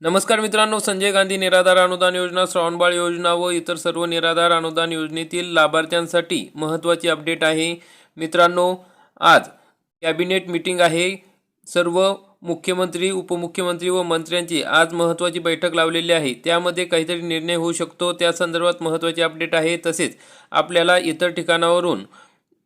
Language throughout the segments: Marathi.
नमस्कार मित्रांनो, संजय गांधी निराधार अनुदान योजना, श्रावणबाळ योजना व इतर सर्व निराधार अनुदान योजनेतील लाभार्थ्यांसाठी महत्त्वाची अपडेट आहे. मित्रांनो, आज कॅबिनेट मीटिंग आहे. सर्व मुख्यमंत्री, उपमुख्यमंत्री व मंत्र्यांची आज महत्त्वाची बैठक लावलेली आहे. त्यामध्ये काहीतरी निर्णय होऊ शकतो, त्या संदर्भात महत्त्वाची अपडेट आहे. तसेच आपल्याला इतर ठिकाणावरून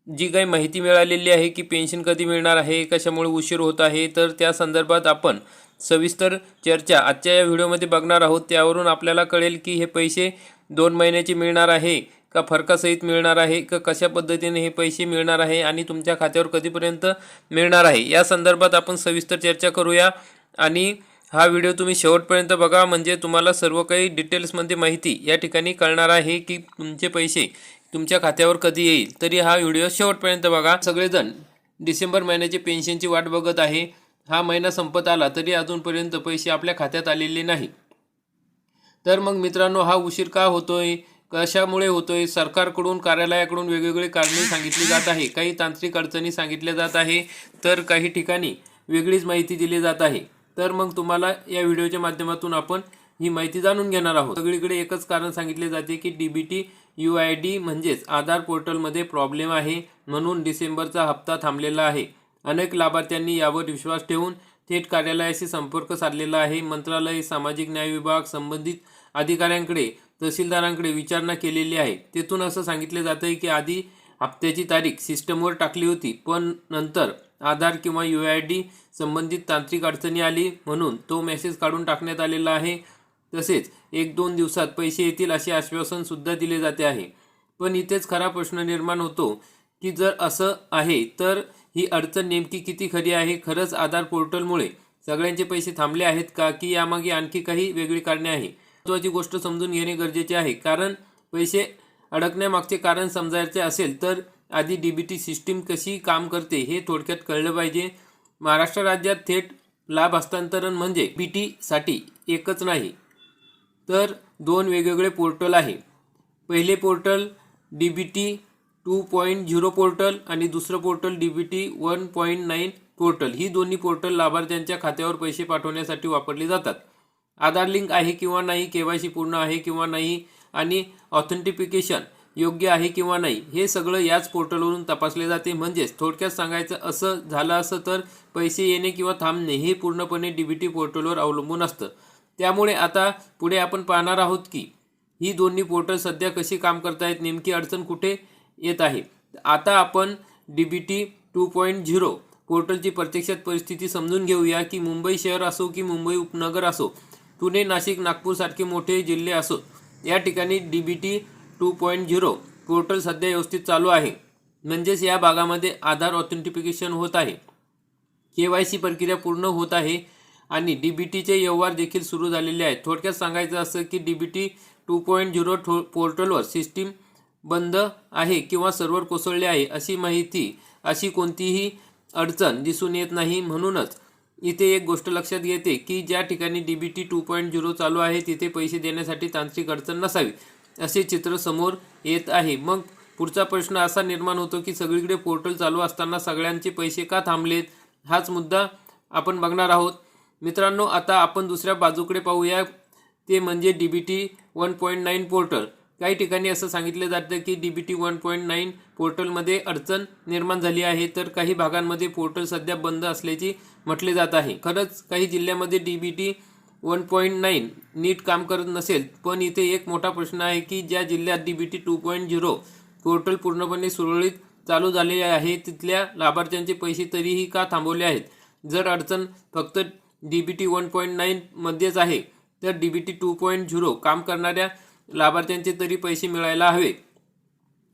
जी काही माहिती मिळालेली आहे की पेन्शन कधी मिळणार आहे, कशामुळे उशीर होत आहे, तर त्या संदर्भात आपण सविस्तर चर्चा आजच्या या व्हिडिओमध्ये बघणार आहोत. त्यावरून आपल्याला कळेल की हे पैसे 2 महिन्याचे मिळणार आहे का फरकासहित मिळणार आहे का कशा पद्धतीने हे पैसे मिळणार आहे आणि तुमच्या खात्यावर कधीपर्यंत मिळणार आहे, या संदर्भात आपण सविस्तर चर्चा करूया. आणि हा व्हिडिओ तुम्ही शेवटपर्यंत बघा, म्हणजे तुम्हाला सर्व काही डिटेल्समध्ये माहिती या ठिकाणी कळणार आहे की तुमचे पैसे तुमच्या खात्यावर कधी येईल. तरी हा व्हिडिओ शेवटपर्यंत बघा. सगळेजण डिसेंबर महिन्याची पेन्शनची वाट बघत आहे. हा महिना संपत आला तरी अजूनपर्यंत पैसे आपल्या खात्यात आलेले नाही. तर मग मित्रांनो, हा उशीर का होतोय, कशामुळे होतोय? सरकारकडून, कार्यालयाकडून वेगवेगळे कारणे सांगितली जात आहे. काही तांत्रिक अडचणी सांगितल्या जात आहे, तर काही ठिकाणी वेगळीच माहिती दिली जात आहे. तर मग तुम्हाला या व्हिडिओच्या माध्यमातून आपण ही माहिती जाणून घेणार आहोत. सगळीकडे एकच कारण सांगितले जाते की DBT UID म्हणजेच आधार पोर्टलमध्ये प्रॉब्लेम आहे, म्हणून डिसेंबरचा हप्ता थांबलेला आहे. अनेक लाभार्थ्यांनी यावर विश्वास ठेवून थेट कार्यालयाशी संपर्क साधलेला आहे. मंत्रालय, सामाजिक न्याय विभाग, संबंधित अधिकाऱ्यांकडे, तहसीलदारांकडे विचारणा केलेली आहे. तेथून असं सांगितले जाते की आधी हप्त्याची तारीख सिस्टमवर टाकली होती, पण नंतर आधार किंवा UID संबंधित तांत्रिक अडचणी आली, म्हणून तो मेसेज काढून टाकण्यात आलेला आहे. तसेच 1-2 दिवसात पैसे येतील असे आश्वासन सुद्धा दिले जाते आहे. पण इथेच खरा प्रश्न निर्माण होतो की जर असं आहे तर ही अडचण नेमकी किती खरी आहे? खरंच आधार पोर्टलमुळे सगळ्यांचे पैसे थांबले आहेत का, की यामागे आणखी काही वेगळी कारणे आहे? महत्त्वाची गोष्ट समजून घेणे गरजेचे आहे, कारण पैसे अडकण्यामागचे कारण समजायचे असेल तर आधी DBT सिस्टीम कशी काम करते हे थोडक्यात कळलं पाहिजे. महाराष्ट्र राज्यात थेट लाभ हस्तांतरण म्हणजे DBT साठी एकच नाही तर 2 वेगवेगळे पोर्टल आहे. पहिले पोर्टल DBT 2.0 पोर्टल आणि दुसरं पोर्टल DBT 1.9 पोर्टल. ही दोन्ही पोर्टल लाभार्थ्यांच्या खात्यावर पैसे पाठवण्यासाठी वापरली जातात. आधार लिंक आहे किंवा नाही, KYC पूर्ण आहे किंवा नाही आणि ऑथेंटिफिकेशन योग्य आहे किंवा नाही, हे सगळं याच पोर्टलवरून तपासले जाते. म्हणजेच थोडक्यात सांगायचं असं झालं असं तर पैसे येणे किंवा थांबणे हे पूर्णपणे DBT पोर्टलवर अवलंबून असतं. त्यामुळे आता पुढे आपण पाहणार आहोत की ही दोन्ही पोर्टल सध्या कशी काम करतायत, नेमकी अडचण कुठे येत आहे. आता आपण DBT 2.0 पोर्टलची प्रत्यक्षात परिस्थिती समजून घेऊया की मुंबई शहर असो की मुंबई उपनगर असो, पुणे, नाशिक, नागपूर सारखे मोठे जिल्हे असो, या ठिकाणी DBT 2.0 पोर्टल सध्या व्यवस्थित चालू आहे. म्हणजेच या भागामध्ये आधार ऑथेंटिफिकेशन होत आहे, KYC प्रक्रिया पूर्ण होत आहे आणि DBTचे व्यवहार देखील सुरू झालेले आहेत. थोडक्यात सांगायचं असं की DBT 2.0 पोर्टलवर सिस्टीम बंद आहे किंवा सर्व्हर कोसळले आहे अशी माहिती, अशी कोणतीही अडचण दिसून येत नाही. म्हणूनच इथे एक गोष्ट लक्षात येते की ज्या ठिकाणी DBT 2.0 चालू आहे तिथे पैसे देण्यासाठी तांत्रिक अडचण नसावी असे चित्र समोर येत आहे. मग पुढचा प्रश्न असा निर्माण होतो की सगळीकडे पोर्टल चालू असताना सगळ्यांचे पैसे का थांबलेत, हाच मुद्दा आपण बघणार आहोत. मित्रांनो, आता आपण दुसऱ्या बाजूकडे पाहूया, ते म्हणजे DBT 1.9 पोर्टल. काही ठिकाणी असं सांगितलं जातं की DBT 1.9 पोर्टलमध्ये अडचण निर्माण झाली आहे, तर काही भागांमध्ये पोर्टल सध्या बंद असल्याचे म्हटले जात आहे. खरंच काही जिल्ह्यामध्ये DBT 1.9 नीट काम करत नसेल, पण इथे एक मोठा प्रश्न आहे की ज्या जिल्ह्यात DBT 2.0 पोर्टल पूर्णपणे सुरळीत चालू झाले आहे तिथल्या लाभार्थ्यांचे पैसे तरीही का थांबवले आहेत? जर अडचण फक्त DBT 1.9 मध्येच आहे तर DBT 2.0 काम करणाऱ्या लाभार्थ्यांचे तरी पैसे मिळायला हवे.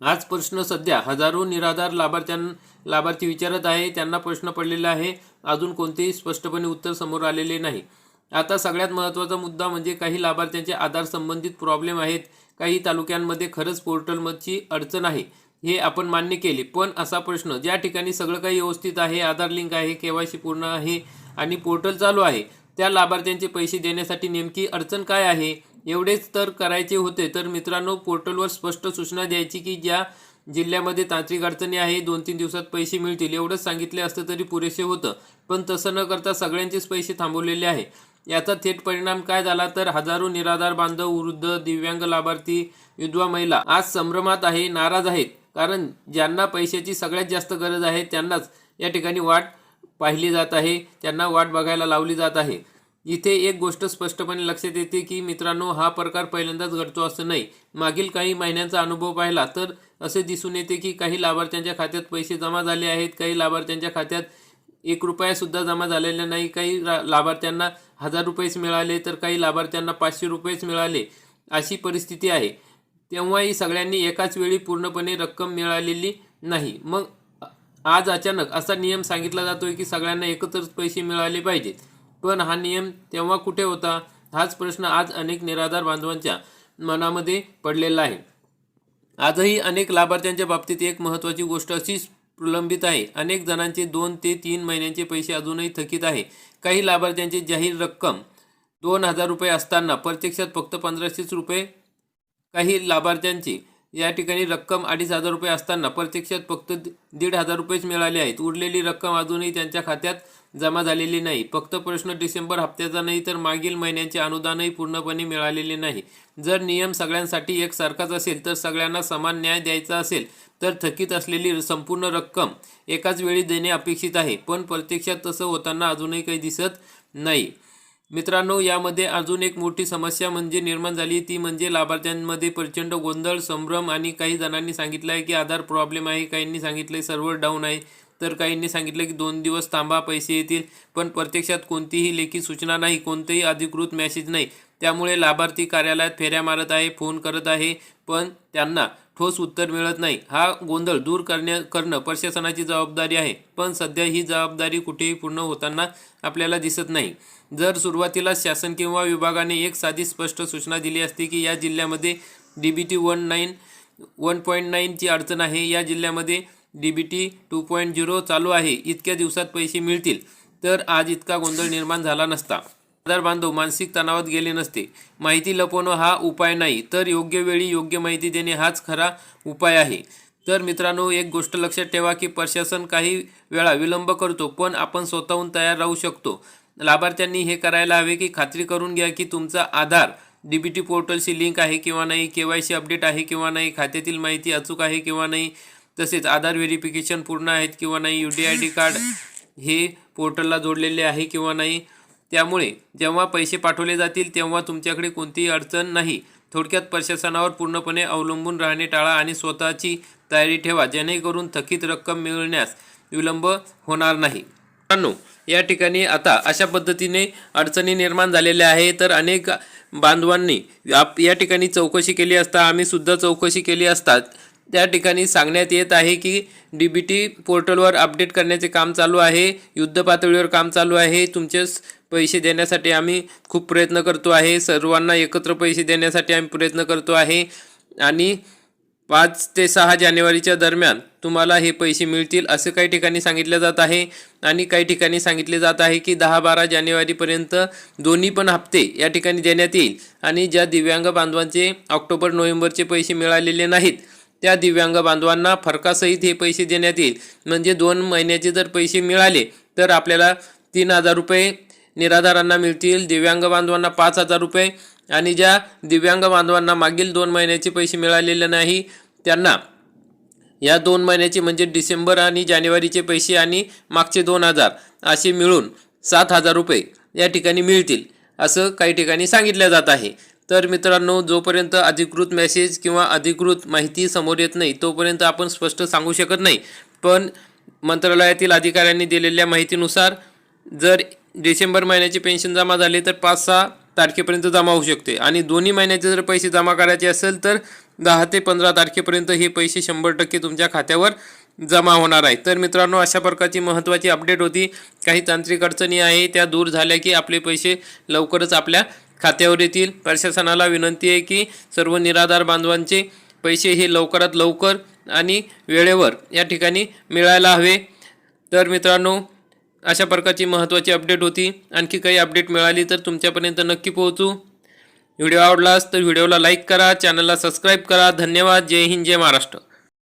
हाच प्रश्न सध्या हजारो निराधार लाभार्थी विचारत आहे. त्यांना प्रश्न पडलेला आहे, अजून कोणतेही स्पष्टपणे उत्तर समोर आलेले नाही. आता सगळ्यात महत्त्वाचा मुद्दा म्हणजे काही लाभार्थ्यांचे आधार संबंधित प्रॉब्लेम आहेत. काही तालुक्यांमध्ये खरंच पोर्टलमधची अडचण आहे हे आपण मान्य केले, पण असा प्रश्न ज्या ठिकाणी सगळं काही व्यवस्थित आहे, आधार लिंक आहे, KYC पूर्ण आहे आणि पोर्टल चालू आहे, त्या लाभार्थ्यांचे पैसे देण्यासाठी नेमकी अडचण काय आहे? एवढेच तर करायचे होते. तर मित्रांनो, पोर्टलवर स्पष्ट सूचना द्यायची की ज्या जिल्ह्यामध्ये तांत्रिक अडचणी आहे 2-3 दिवसात पैसे मिळतील एवढंच सांगितले असतं तरी पुरेसे होतं. पण तसं न करता सगळ्यांचेच पैसे थांबवलेले आहे. याचा थेट परिणाम काय झाला तर हजारो निराधार बांधव, वृद्ध, दिव्यांग लाभार्थी, विधवा महिला आज संभ्रमात आहे, नाराज आहेत. कारण ज्यांना पैशाची सगळ्यात जास्त गरज आहे त्यांनाच या ठिकाणी वाट पाहिली जात आहे, त्यांना वाट बघायला लावली जात आहे. इथे एक गोष्ट स्पष्टपणे लक्षात येते की मित्रांनो, हा प्रकार पहिल्यांदाच घडतो असं नाही. मागील काही महिन्यांचा अनुभव पाहिला तर असे दिसून येते की काही लाभार्थ्यांच्या खात्यात पैसे जमा झाले आहेत, काही लाभार्थ्यांच्या खात्यात 1 रुपया सुद्धा जमा झालेला नाही, काही लाभार्थ्यांना 1000 रुपयेच मिळाले तर काही लाभार्थ्यांना 500 रुपयेच मिळाले, अशी परिस्थिती आहे. तेव्हाही सगळ्यांनी एकाच वेळी पूर्णपणे रक्कम मिळालेली नाही. मग आज अचानक असा नियम सांगितला जातोय की सगळ्यांना एकत्रच पैसे मिळाले पाहिजेत. पण हा नियम तेव्हा कुठे होता? हाच प्रश्न आज अनेक निराधार बांधवांच्या मनामध्ये पडलेला आहे. आजही अनेक लाभार्थ्यांच्या बाबतीत एक महत्त्वाची गोष्ट अशी प्रलंबित आहे. अनेक जणांचे 2 ते 3 महिन्यांचे पैसे अजूनही थकीत आहे. काही लाभार्थ्यांची जाहीर रक्कम 2000 रुपये असताना प्रत्यक्षात फक्त 1500 रुपये, काही लाभार्थ्यांची या ठिकाणी रक्कम 2500 रुपये असताना प्रत्यक्षात फक्त 1500 रुपयेच मिळाले आहेत. उरलेली रक्कम अजूनही त्यांच्या खात्यात जमा झालेली नाही. फक्त प्रश्न डिसेंबर हप्त्याचा नाही तर मागील महिन्यांचे अनुदानही पूर्णपणे मिळालेले नाही. जर नियम सगळ्यांसाठी एकसारखाच असेल तर सगळ्यांना समान न्याय द्यायचा असेल तर थकीत असलेली संपूर्ण रक्कम एकाच वेळी देणे अपेक्षित आहे. पण प्रत्यक्षात तसं होताना अजूनही काही दिसत नाही. मित्रांनो, यामध्ये अजून एक मोठी समस्या म्हणजे निर्माण झाली, ती म्हणजे लाभार्थ्यांमध्ये प्रचंड गोंधळ, संभ्रम आणि काही जणांनी सांगितलं आहे की आधार प्रॉब्लेम आहे, काहींनी सांगितलं सर्व्हर डाऊन आहे, तर काहींनी सांगितलं की 2 दिवस थांबा पैसे येतील. पण प्रत्यक्षात कोणतीही लेखी सूचना नाही, कोणतेही अधिकृत मेसेज नाही. त्यामुळे लाभार्थी कार्यालयात फेऱ्या मारत आहे, फोन करत आहे, पण त्यांना ठोस उत्तर मिळत नाही. हा गोंधळ दूर करणं प्रशासनाची जबाबदारी आहे. पण सध्या ही जबाबदारी कुठेही पूर्ण होताना आपल्याला दिसत नाही. जर सुरुवातीला शासन किंवा विभागाने एक साधी स्पष्ट सूचना दिली असती की या जिल्ह्यामध्ये DBT 1.9 ची अडचण आहे, या जिल्ह्यामध्ये DBT 2.0 चालू आहे, इतक्या दिवसात पैसे मिळतील, तर आज इतका गोंधळ निर्माण झाला नसता. आधार बांधव मानसिक तणावात गेले नसते. माहिती लपवणं हा उपाय नाही, तर योग्य वेळी योग्य माहिती देणे हाच खरा उपाय आहे. तर मित्रांनो, एक गोष्ट लक्षात ठेवा की प्रशासन काही वेळा विलंब करतो, पण आपण स्वतःहून तयार राहू शकतो. लाभार्थ्यांनी हे करायला हवे की खात्री करून घ्या की तुमचा आधार DBT पोर्टलशी लिंक आहे किंवा नाही, KYC अपडेट आहे किंवा नाही, खात्यातील माहिती अचूक आहे किंवा नाही, तसेच आधार व्हेरिफिकेशन पूर्ण आहेत किंवा नाही, UDID कार्ड हे पोर्टलला जोडलेले आहे किंवा नाही. त्यामुळे जेव्हा पैसे पाठवले जातील तेव्हा तुमच्याकडे कोणतीही अडचण नाही. थोडक्यात प्रशासनावर पूर्णपणे अवलंबून राहणे टाळा आणि स्वतःची तयारी ठेवा, जेणेकरून थकीत रक्कम मिळण्यास विलंब होणार नाही. मित्रांनो, या ठिकाणी आता अशा पद्धतीने अडचणी निर्माण झालेल्या आहे. तर अनेक बांधवांनी या ठिकाणी चौकशी केली असता, आम्ही सुद्धा चौकशी केली असतात, त्या ठिकाणी सांगण्यात येत आहे की DBT पोर्टलवर अपडेट करण्याचे काम चालू आहे, युद्धपातळीवर काम चालू आहे. तुमचे पैसे देण्यासाठी आम्ही खूप प्रयत्न करतो आहे, सर्वांना एकत्र पैसे देण्यासाठी आम्ही प्रयत्न करतो आहे आणि 5 ते 6 जानेवारीच्या दरम्यान तुम्हाला हे पैसे मिळतील असं काही ठिकाणी सांगितलं जात आहे. आणि काही ठिकाणी सांगितले जात आहे की 10-12 जानेवारीपर्यंत दोन्ही पण हप्ते या ठिकाणी देण्यात येईल. आणि ज्या दिव्यांग बांधवांचे ऑक्टोबर-नोव्हेंबरचे पैसे मिळालेले नाहीत त्या दिव्यांग बांधवांना फरकासहित हे पैसे देण्यात येईल. म्हणजे 2 महिन्याचे जर पैसे मिळाले तर आपल्याला 3000 रुपये निराधारांना मिळतील, दिव्यांग बांधवांना 5000 रुपये, आणि ज्या दिव्यांग बांधवांना मागील 2 महिन्याचे पैसे मिळालेले नाही त्यांना या 2 महिन्याचे म्हणजे डिसेंबर आणि जानेवारीचे पैसे आणि मागचे 2000 असे मिळून 7000 रुपये या ठिकाणी मिळतील असं काही ठिकाणी सांगितलं जात आहे. तर मित्रांनो, जोपर्यंत अधिकृत मेसेज किंवा अधिकृत माहिती समोर येत नाही तोपर्यंत आपण स्पष्ट सांगू शकत नाही. पण मंत्रालयातील अधिकाऱ्यांनी दिलेल्या माहितीनुसार जर डिसेंबर महिन्याचे पेन्शन जमा झाले तर 5-6 तारखेपर्यंत जमा होऊ शकते, आणि दोन्ही महिन्याचे जर पैसे जमा करायचे असेल तर 10 ते 15 तारखेपर्यंत हे पैसे 100% तुमच्या खात्यावर जमा होणार आहे. तर मित्रांनो, अशा प्रकारची महत्त्वाची अपडेट होती. काही तांत्रिक अडचणी आहे त्या दूर झाल्या की आपले पैसे लवकरच आपल्या खात्यावर येतील. प्रशासनाला विनंती आहे की सर्व निराधार बांधवांचे पैसे हे लवकरात लवकर आणि वेळेवर या ठिकाणी मिळायला हवे. तर मित्रांनो, अशा प्रकारची महत्त्वाची अपडेट होती. आणखी काही अपडेट मिळाली तर तुमच्यापर्यंत नक्की पोहोचू. व्हिडिओ आवडलास तर व्हिडिओला लाईक करा, चॅनलला सबस्क्राईब करा. धन्यवाद. जय हिंद, जय महाराष्ट्र.